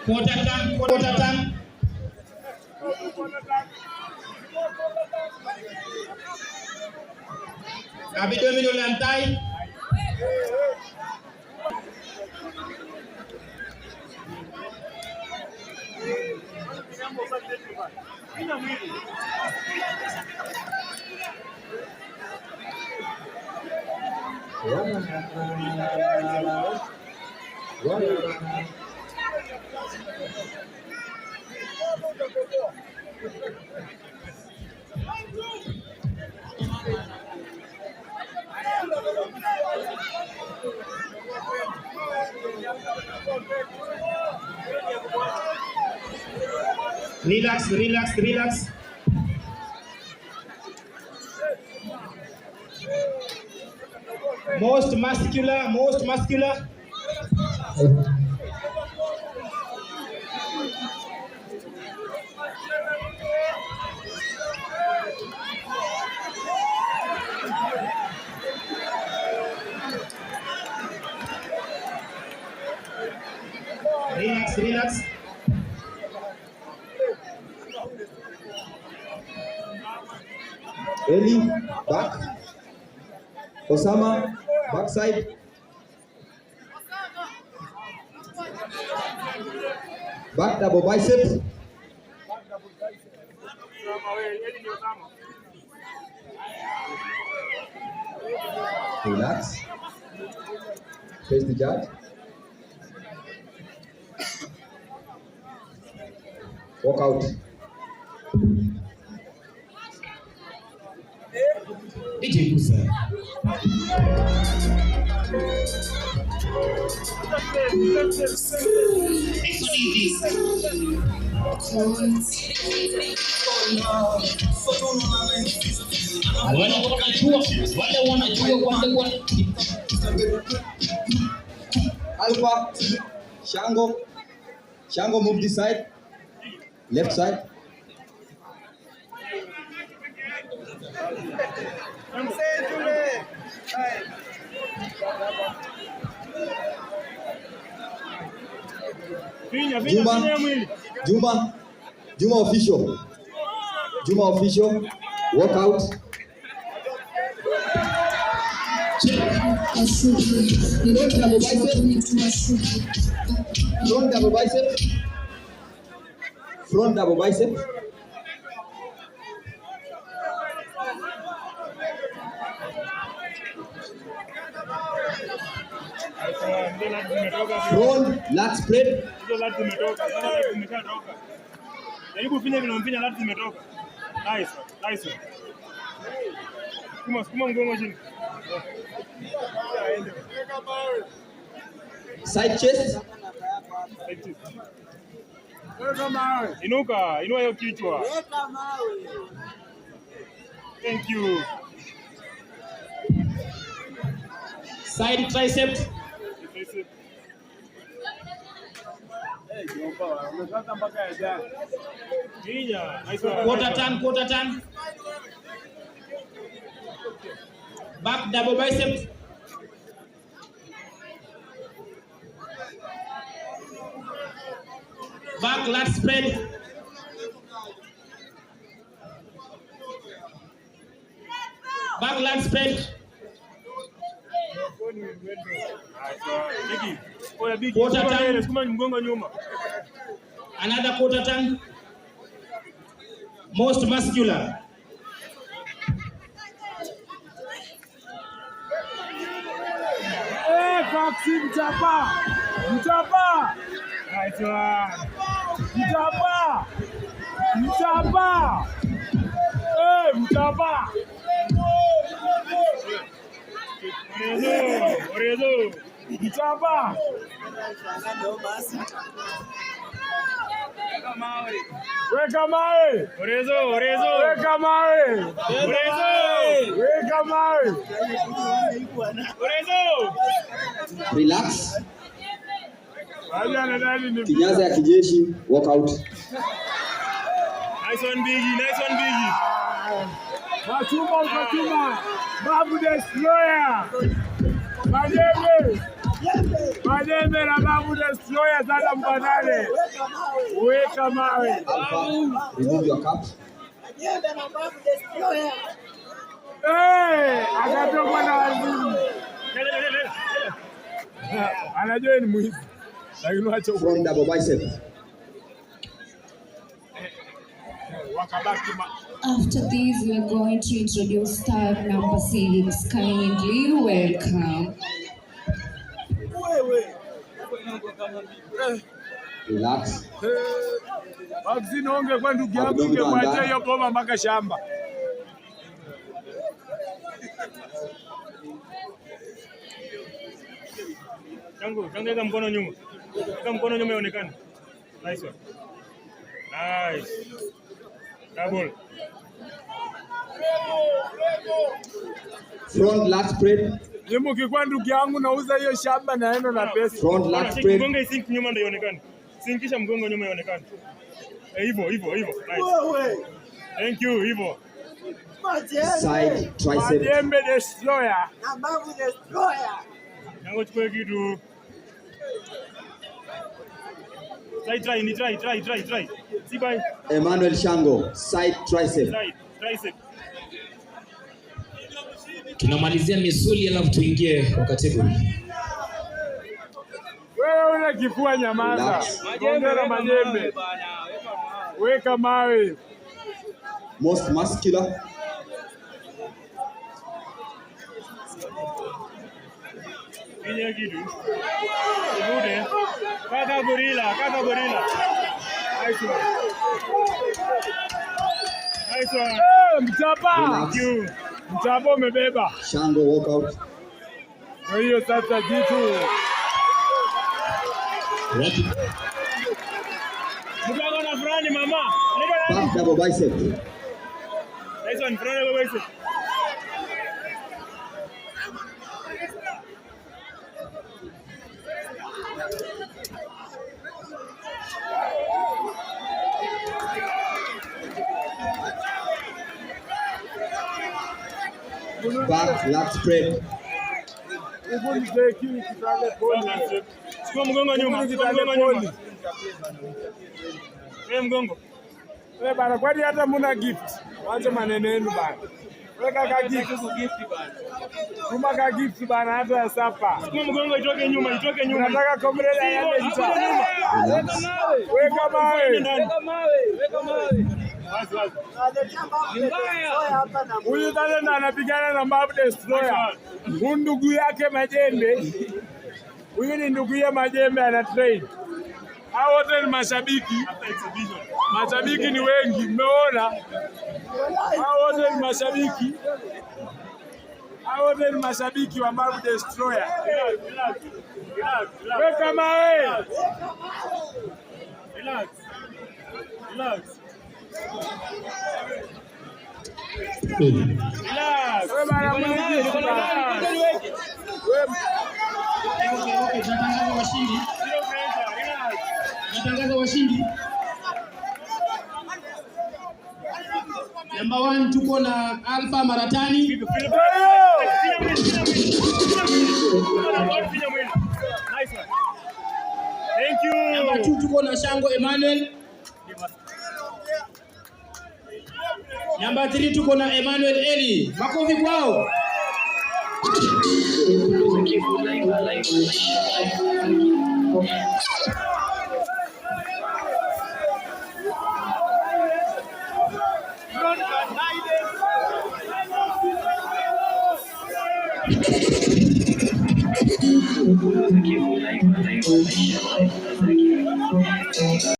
Quarter time. Abi 2 minutes lantai. Relax. Most muscular. Relax. Eli, back. Osama, backside. Back double bicep. Relax. Face the judge. Walk out. DJ Kusa. Alpha, Shango move this side, left side. Juma official, walk out. Front double bicep. Front lat spread. Nice. Sukuma mgongo chini. Side chest. Inuka, inua hiyo kichwa. Thank you. Side tricep. Quarter turn. Back double bicep. Back lat spread. Back lat spread. Quarter turn. Another quarter turn. Most muscular. Mchapa. Nice one. Mchapa. Mchapa. Orezo. Mchapa. Weka mawe. Orezo. Weka mawe. Orezo. Relax. Kinyaza ya kijeshi, walk out. Nice one Biggie. Machuma. Babu Destroyer. Madebe. Majembe na Babu Destroyer sasa mpatane. Weka mawe. Alpha, remove your cap. Majembe na Babu Destroyer. Akatoka na wazimu. Anajua ni mwizi. Lakini acha Front double bicep. After this, we are going to introduce star number 6. Kindly welcome. Relax. Vaccine onge kwa ndugu yangu ungemwacha hiyo boma mpaka shamba. Tangu weka mkono nyuma. Weka mkono nyuma ionekane. Nice one. Nice. Double. Front lat spread. Nyuma ukikuwa ndugu yangu nauza hiyo shamba naenda na pesa. Front lat spread. Mgongo isink nyuma ndio ionekane. Sinkisha mgongo nyuma ionekane. Hivyo. Nice. Thank you, hivyo. Side tricep. Majembe Destroyer. Na Babu Destroyer. Nango chukue kitu. Try. Si bye. Emmanuel Shango, side tricep. Tricep. Tunamalizia misuli alafu tuingie kwa category. Wewe una kifua nyamaza. Majembe. Weka mawe. Most muscular. Pinya kitu. Ibude. Kaka gorilla. Nice one. Mchapa. Mchapa umebeba. Shango walkout. Kwa hiyo sasa kitu. Mkako na frani mama. Back double bicep. Nice one, frani double bicep. Back lat spread. Chukua mgongo nyuma. Mgongo. Bana, kwani hata muna gift. Wacha maneno yenu bana. Weka ka gift bana. Kuma ka gift bana hata ya sapa. Chukua mgongo itoke nyuma. Nataka komrela yale nita. Weka mawe. Huyu tena anapigana na Babu Destroyer. Ndugu yake Majembe. Huyu ni ndugu ya Majembe ana train. Hao wote ni mashabiki. Mashabiki ni wengi, mmeona? Hao wote ni mashabiki wa Babu Destroyer. Weka mawe. Relax. Natangaza washindi. Number 1 tuko na Alpha Maratani. Nice one. Thank you. Number 2 tuko na Shango Emmanuel. Number 3 tuko na Emmanuel Eli. Makofi kwao. Thank you.